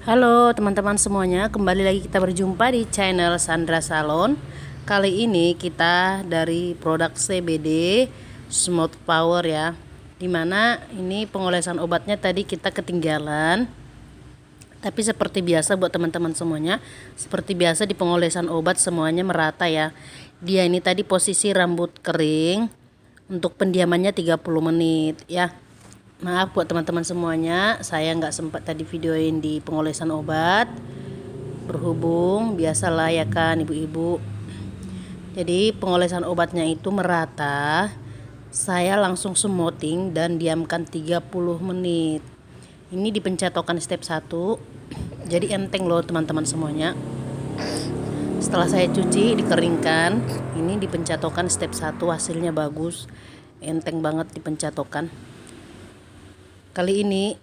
Halo teman-teman semuanya, kembali lagi kita berjumpa di channel Sandra Salon. Kali ini kita dari produk CBD Smooth Power ya. Dimana ini pengolesan obatnya tadi kita ketinggalan. Tapi seperti biasa buat teman-teman semuanya, seperti biasa di pengolesan obat semuanya merata ya. Dia ini tadi posisi rambut kering, untuk pendiamannya 30 menit ya. Maaf buat teman-teman semuanya, saya nggak sempat tadi videoin di pengolesan obat. Berhubung biasalah ya kan ibu-ibu. Jadi pengolesan obatnya itu merata. Saya langsung smoothing dan diamkan 30 menit. Ini dipencatokan step 1. Jadi enteng loh teman-teman semuanya. Setelah saya cuci, dikeringkan, ini dipencatokan step 1, hasilnya bagus. Enteng banget dipencatokan. Kali ini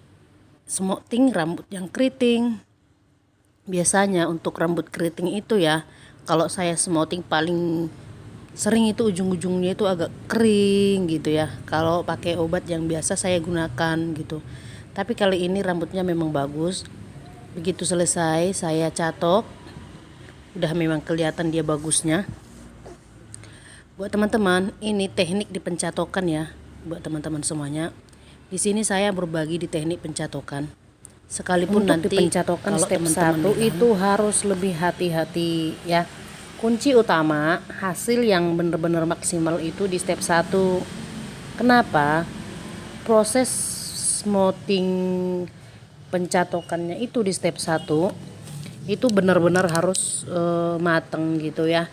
smoothing rambut yang keriting. Biasanya untuk rambut keriting itu ya, kalau saya smoothing paling sering itu ujung-ujungnya itu agak kering gitu ya. Kalau pakai obat yang biasa saya gunakan gitu. Tapi kali ini rambutnya memang bagus. Begitu selesai saya catok, udah memang kelihatan dia bagusnya. Buat teman-teman, ini teknik dipencatokan ya, buat teman-teman semuanya. Di sini saya berbagi di teknik pencatokan. Sekalipun untuk nanti pencatokan step 1 itu harus lebih hati-hati ya. Kunci utama hasil yang benar-benar maksimal itu di step 1. Kenapa? Proses smoothing pencatokannya itu di step 1 itu benar-benar harus matang gitu ya.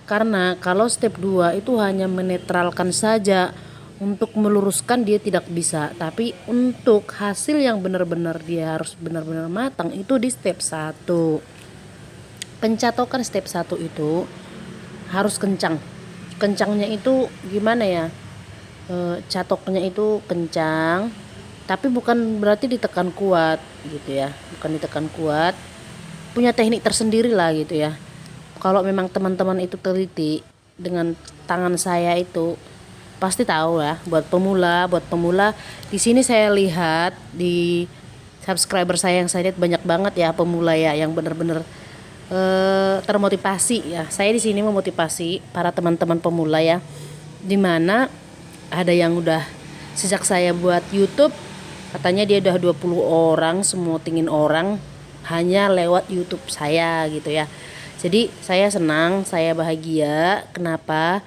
Karena kalau step 2 itu hanya menetralkan saja, untuk meluruskan dia tidak bisa, tapi untuk hasil yang benar-benar dia harus benar-benar matang itu di step 1. Pencatokan step 1 itu harus kencang. Kencangnya itu gimana ya? Catoknya itu kencang, tapi bukan berarti ditekan kuat gitu ya. Bukan ditekan kuat. Punya teknik tersendiri lah gitu ya. Kalau memang teman-teman itu teliti dengan tangan saya itu pasti tahu ya. Buat pemula di sini saya lihat di subscriber saya yang saya lihat banyak banget ya pemula ya yang benar-benar termotivasi ya. Saya di sini memotivasi para teman-teman pemula ya, dimana ada yang udah sejak saya buat YouTube katanya dia udah 20 orang smoothingin orang hanya lewat YouTube saya gitu ya. Jadi saya senang, saya bahagia. Kenapa?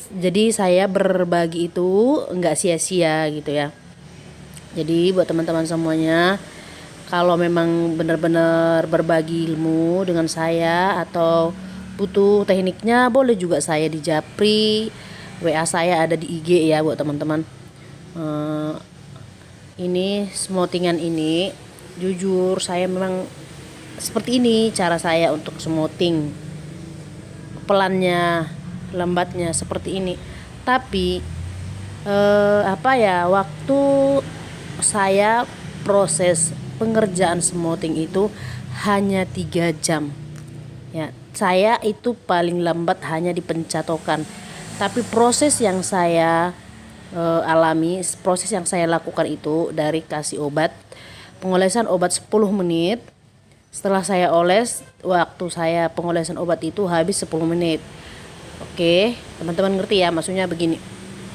Jadi saya berbagi itu enggak sia-sia gitu ya. Jadi buat teman-teman semuanya, kalau memang benar-benar berbagi ilmu dengan saya atau butuh tekniknya, boleh juga saya di Japri. WA saya ada di IG ya buat teman-teman. Ini smoothingan ini jujur saya memang seperti ini cara saya untuk smoothing. Pelannya, lambatnya seperti ini. Tapi waktu saya proses pengerjaan smoothing itu hanya 3 jam ya. Saya itu paling lambat hanya di pencatokan, tapi proses yang saya alami, proses yang saya lakukan itu dari kasih obat, pengolesan obat 10 menit. Setelah saya oles, waktu saya pengolesan obat itu habis 10 menit. Oke, teman-teman ngerti ya, maksudnya begini.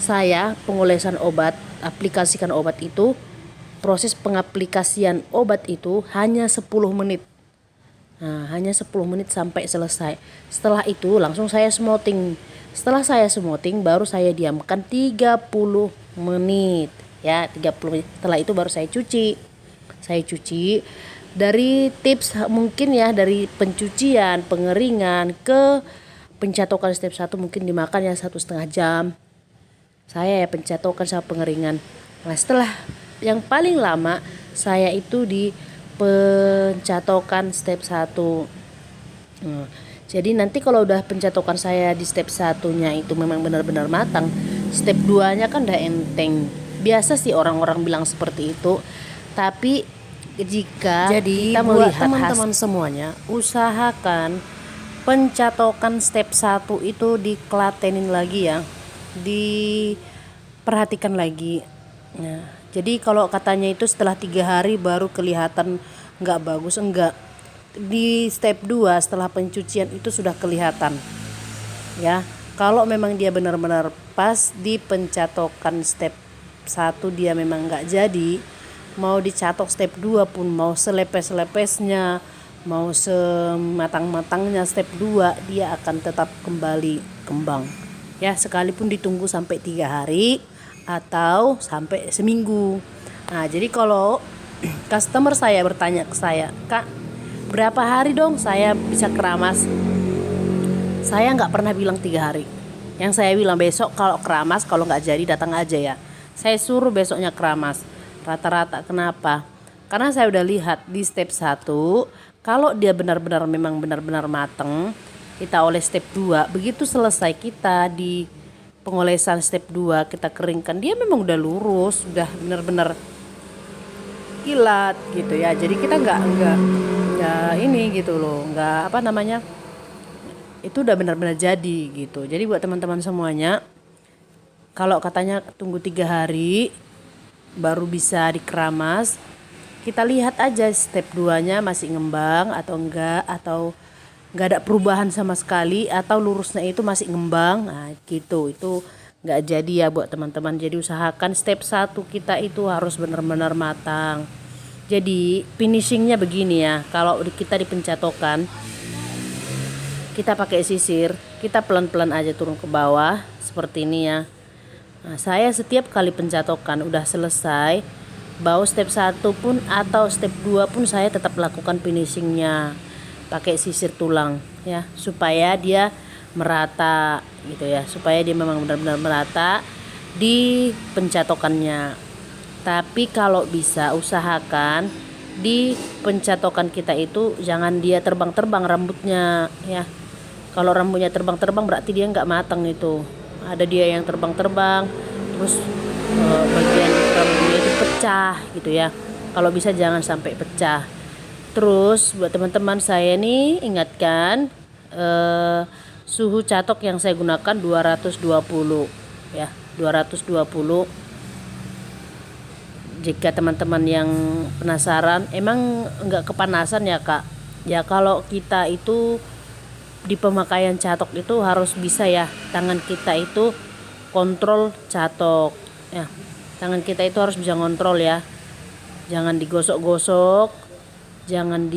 Saya pengolesan obat, aplikasikan obat itu, proses pengaplikasian obat itu hanya 10 menit. Nah, hanya 10 menit sampai selesai. Setelah itu langsung saya smoothing. Setelah saya smoothing baru saya diamkan 30 menit. Ya, 30 menit. Setelah itu baru saya cuci. Saya cuci. Dari tips mungkin ya, dari pencucian, pengeringan ke pencatokan step 1 mungkin dimakan ya 1,5 jam. Saya ya pencatokan sama pengeringan. Nah, setelah yang paling lama saya itu di pencatokan step 1. Jadi nanti kalau udah pencatokan saya di step 1-nya itu memang benar-benar matang, step 2-nya kan udah enteng. Biasa sih orang-orang bilang seperti itu. Tapi jika jadi kita melihat teman-teman semuanya, usahakan pencatokan step 1 itu dikelatenin lagi ya, diperhatikan lagi. Nah, jadi kalau katanya itu setelah 3 hari baru kelihatan nggak bagus, enggak. Di step 2 setelah pencucian itu sudah kelihatan ya. Kalau memang dia benar-benar pas di pencatokan step 1 dia memang nggak jadi, mau dicatok step 2 pun, mau selepes-lepesnya, mau sematang-matangnya step 2, dia akan tetap kembali kembang ya, sekalipun ditunggu sampai 3 hari atau sampai seminggu. Nah, jadi kalau customer saya bertanya ke saya, "Kak, berapa hari dong saya bisa keramas?" Saya nggak pernah bilang 3 hari. Yang saya bilang besok kalau keramas, kalau nggak jadi datang aja ya. Saya suruh besoknya keramas. Rata-rata kenapa? Karena saya udah lihat di step 1, kalau dia benar-benar memang benar-benar mateng, kita oles step 2. Begitu selesai kita di pengolesan step 2, kita keringkan, dia memang udah lurus, udah benar-benar kilat gitu ya. Jadi kita nggak ini gitu loh, nggak apa namanya, itu udah benar-benar jadi gitu. Jadi buat teman-teman semuanya, kalau katanya tunggu 3 hari baru bisa dikeramas, kita lihat aja step 2-nya masih ngembang atau enggak, atau enggak ada perubahan sama sekali, atau lurusnya itu masih ngembang. Nah gitu, itu enggak jadi ya buat teman-teman. Jadi usahakan step 1 kita itu harus benar-benar matang. Jadi finishingnya begini ya, kalau kita di pencatokan, kita pakai sisir, kita pelan-pelan aja turun ke bawah seperti ini ya. Nah, saya setiap kali pencatokan udah selesai, bau step 1 pun atau step 2 pun saya tetap lakukan finishingnya pakai sisir tulang ya, supaya dia merata gitu ya, supaya dia memang benar-benar merata di pencatokannya. Tapi kalau bisa usahakan di pencatokan kita itu jangan dia terbang-terbang rambutnya ya. Kalau rambutnya terbang-terbang berarti dia nggak matang itu. Ada dia yang terbang-terbang, terus bagian rambutnya itu pecah gitu ya. Kalau bisa jangan sampai pecah. Terus buat teman-teman saya nih ingatkan, suhu catok yang saya gunakan 220 ya, 220. Jika teman-teman yang penasaran, emang nggak kepanasan ya Kak? Ya kalau kita itu di pemakaian catok itu harus bisa ya, tangan kita itu kontrol catok ya, tangan kita itu harus bisa kontrol ya, jangan digosok-gosok, jangan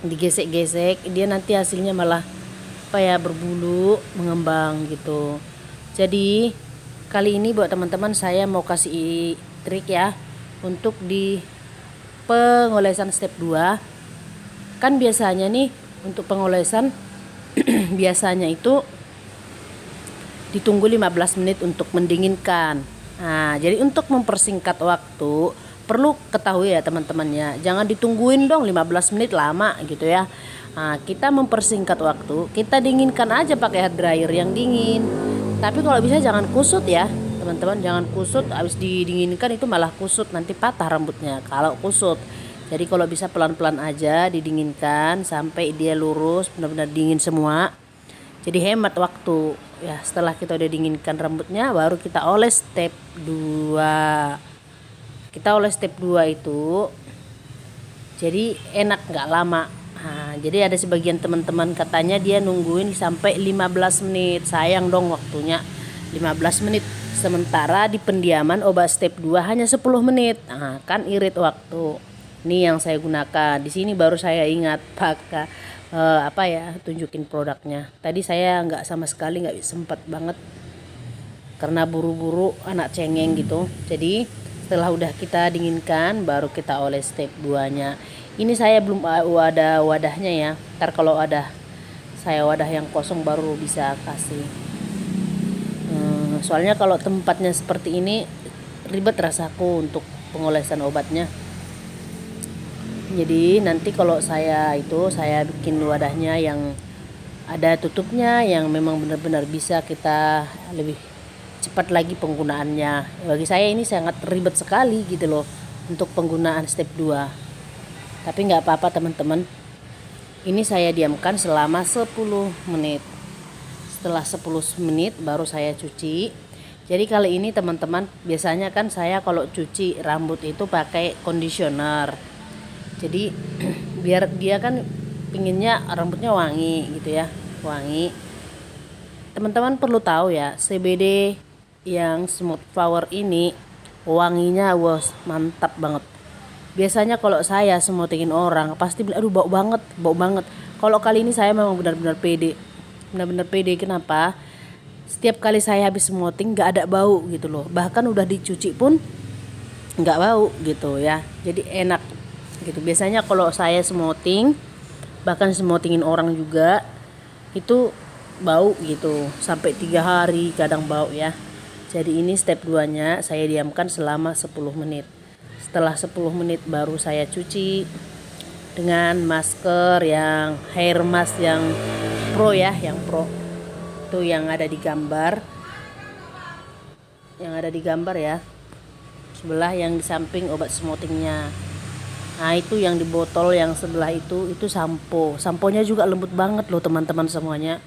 digesek-gesek, dia nanti hasilnya malah apa ya, berbulu, mengembang gitu. Jadi kali ini buat teman-teman saya mau kasih trik ya untuk di pengolesan step 2. Kan biasanya nih untuk pengolesan biasanya itu ditunggu 15 menit untuk mendinginkan. Nah, jadi untuk mempersingkat waktu perlu ketahui ya teman-teman ya, jangan ditungguin dong 15 menit lama gitu ya. Nah, kita mempersingkat waktu, kita dinginkan aja pakai hair dryer yang dingin. Tapi kalau bisa jangan kusut ya teman-teman, jangan kusut, habis didinginkan itu malah kusut, nanti patah rambutnya kalau kusut. Jadi kalau bisa pelan-pelan aja didinginkan sampai dia lurus, benar-benar dingin semua. Jadi hemat waktu ya. Setelah kita udah dinginkan rambutnya, baru kita oles step 2. Kita oles step 2 itu jadi enak, nggak lama. Nah, jadi ada sebagian teman-teman katanya dia nungguin sampai 15 menit. Sayang dong waktunya 15 menit. Sementara di pendiaman obat step 2 hanya 10 menit. Nah, kan irit waktu. Ini yang saya gunakan. Di sini baru saya ingat pakai tunjukin produknya. Tadi saya nggak sama sekali, nggak sempat banget karena buru-buru anak cengeng gitu. Jadi setelah udah kita dinginkan baru kita oles step 2-nya. Ini saya belum ada wadahnya ya. Ntar kalau ada saya wadah yang kosong baru bisa kasih. Soalnya kalau tempatnya seperti ini ribet rasaku untuk pengolesan obatnya. Jadi nanti kalau saya bikin wadahnya yang ada tutupnya, yang memang benar-benar bisa kita lebih cepat lagi penggunaannya. Bagi saya ini sangat ribet sekali gitu loh untuk penggunaan step 2. Tapi nggak apa-apa teman-teman. Ini saya diamkan selama 10 menit. Setelah 10 menit baru saya cuci. Jadi kali ini teman-teman, biasanya kan saya kalau cuci rambut itu pakai conditioner. Jadi biar dia kan pinginnya rambutnya wangi gitu ya, wangi. Teman-teman perlu tahu ya, CBD yang Smooth Flower ini wanginya mantap banget. Biasanya kalau saya smoothingin orang pasti bilang aduh bau banget, bau banget. Kalau kali ini saya memang benar-benar pede. Benar-benar pede, kenapa? Setiap kali saya habis smoothing nggak ada bau gitu loh. Bahkan udah dicuci pun nggak bau gitu ya. Jadi enak gitu. Biasanya kalau saya smoothing, bahkan smoothingin orang juga itu bau gitu sampai 3 hari kadang bau ya. Jadi ini step 2 nya, saya diamkan selama 10 menit. Setelah 10 menit baru saya cuci dengan masker yang hair mask yang pro ya, yang pro itu yang ada di gambar, ya, sebelah yang di samping obat smoothingnya. Nah itu yang di botol yang sebelah itu samponya juga lembut banget loh teman-teman semuanya.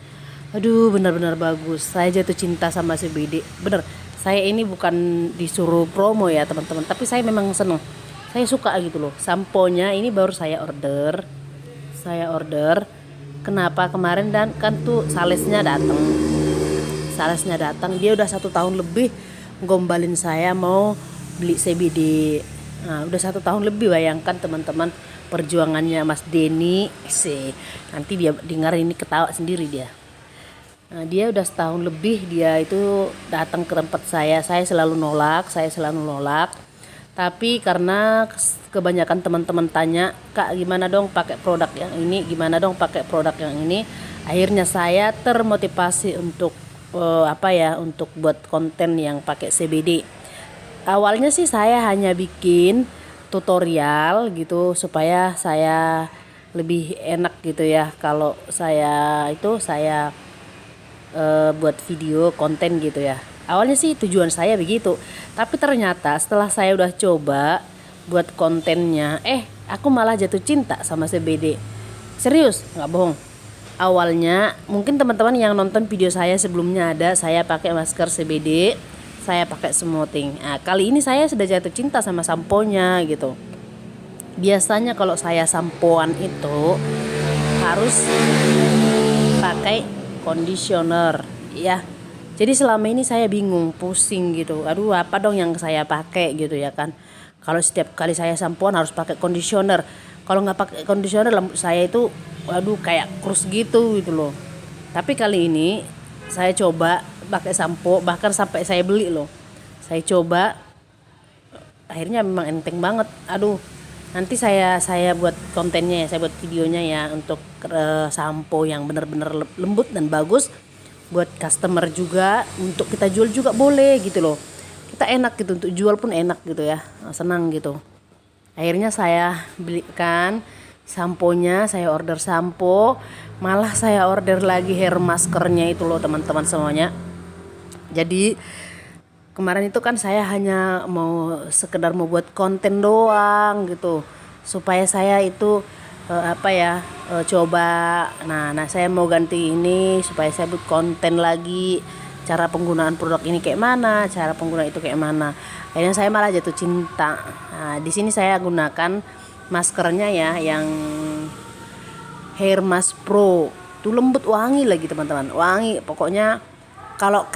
Aduh benar-benar bagus, saya jatuh cinta sama CBD bener. Saya ini bukan disuruh promo ya teman-teman, tapi saya memang seneng, saya suka gitu loh. Samponya ini baru saya order. Kenapa? Kemarin dan kan tuh salesnya datang, dia udah 1 tahun lebih gombalin saya mau beli CBD. Nah, udah 1 tahun lebih, bayangkan teman-teman perjuangannya Mas Denny sih. Nanti dia dengar ini ketawa sendiri dia. Nah, dia udah 1 tahun lebih dia itu datang ke tempat saya selalu nolak. Tapi karena kebanyakan teman-teman tanya, Kak gimana dong pakai produk yang ini, akhirnya saya termotivasi untuk untuk buat konten yang pakai CBD. Awalnya sih saya hanya bikin tutorial gitu supaya saya lebih enak gitu ya kalau saya buat video konten gitu ya. Awalnya sih tujuan saya begitu, tapi ternyata setelah saya udah coba buat kontennya, aku malah jatuh cinta sama CBD. Serius, nggak bohong. Awalnya mungkin teman-teman yang nonton video saya sebelumnya ada saya pakai masker CBD, saya pakai smoothing. Nah, kali ini saya sudah jatuh cinta sama samponya gitu. Biasanya kalau saya sampoan itu harus pakai conditioner ya. Jadi selama ini saya bingung, pusing gitu. Aduh, apa dong yang saya pakai gitu ya kan. Kalau setiap kali saya sampoan harus pakai conditioner. Kalau nggak pakai conditioner rambut saya itu waduh kayak krus gitu loh. Tapi kali ini saya coba pakai sampo, bahkan sampai saya beli loh. Saya coba, akhirnya memang enteng banget. Aduh, nanti saya buat kontennya ya, saya buat videonya ya untuk sampo yang benar-benar lembut dan bagus buat customer juga, untuk kita jual juga boleh gitu loh. Kita enak gitu, untuk jual pun enak gitu ya, senang gitu. Akhirnya saya belikan samponya, saya order sampo, malah saya order lagi hair maskernya itu loh teman-teman semuanya. Jadi kemarin itu kan saya hanya sekedar mau buat konten doang gitu, supaya saya itu coba. Nah saya mau ganti ini supaya saya buat konten lagi, cara penggunaan produk ini kayak mana, cara penggunaan itu kayak mana. Akhirnya saya malah jatuh cinta. Nah di sini saya gunakan maskernya ya, yang Hair Mask Pro. Itu lembut, wangi lagi teman-teman, wangi pokoknya. Kalau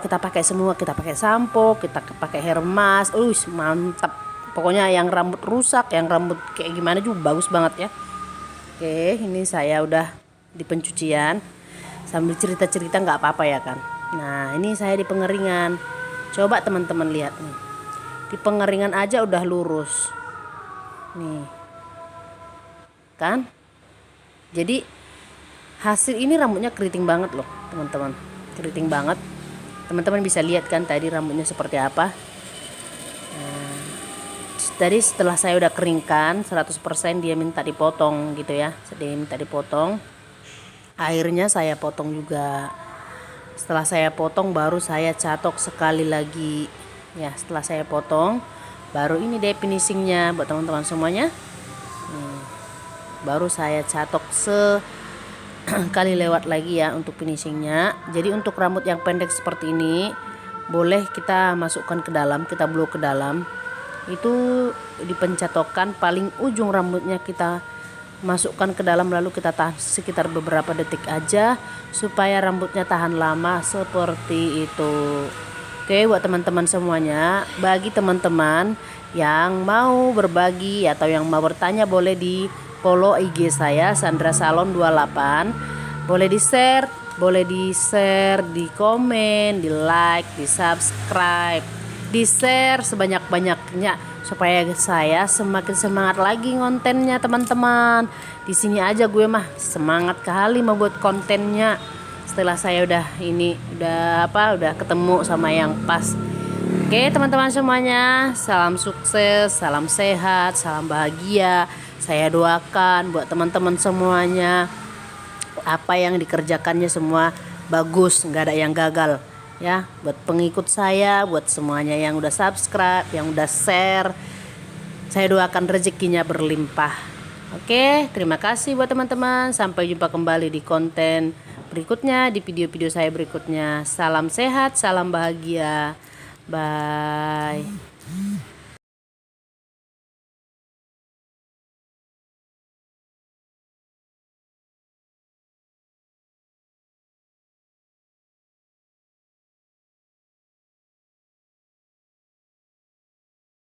kita pakai semua, kita pakai sampo, kita pakai hair mask, mantap. Pokoknya yang rambut rusak, yang rambut kayak gimana juga bagus banget ya. Oke, ini saya udah di pencucian, sambil cerita-cerita nggak apa-apa ya kan. Nah ini saya di pengeringan, coba teman-teman lihat nih, di pengeringan aja udah lurus nih kan. Jadi hasil ini rambutnya keriting banget loh teman-teman, keriting banget. Teman-teman bisa lihat kan tadi rambutnya seperti apa. Tadi setelah saya udah keringkan 100% dia minta dipotong gitu ya, dia minta dipotong. Akhirnya saya potong juga. Setelah saya potong baru saya catok sekali lagi ya. Setelah saya potong baru ini deh finishingnya buat teman-teman semuanya. Baru saya catok sekali lewat lagi ya untuk finishingnya. Jadi untuk rambut yang pendek seperti ini boleh kita masukkan ke dalam, kita blow ke dalam. itu dipencatokan paling ujung rambutnya kita masukkan ke dalam, lalu kita tahan sekitar beberapa detik aja supaya rambutnya tahan lama seperti itu. Oke, buat teman-teman semuanya, bagi teman-teman yang mau berbagi atau yang mau bertanya boleh di follow IG saya Sandra Salon 28, boleh di share, di komen, di like, di subscribe, di share sebanyak-banyaknya supaya saya semakin semangat lagi kontennya teman-teman. Di sini aja gue mah semangat kali mau buat kontennya. Setelah saya udah ketemu sama yang pas. Oke teman-teman semuanya, salam sukses, salam sehat, salam bahagia. Saya doakan buat teman-teman semuanya, apa yang dikerjakannya semua bagus, nggak ada yang gagal ya. Buat pengikut saya, buat semuanya yang udah subscribe, yang udah share, saya doakan rezekinya berlimpah. Oke, terima kasih buat teman-teman. Sampai jumpa kembali di konten berikutnya, di video-video saya berikutnya. Salam sehat, salam bahagia. Bye.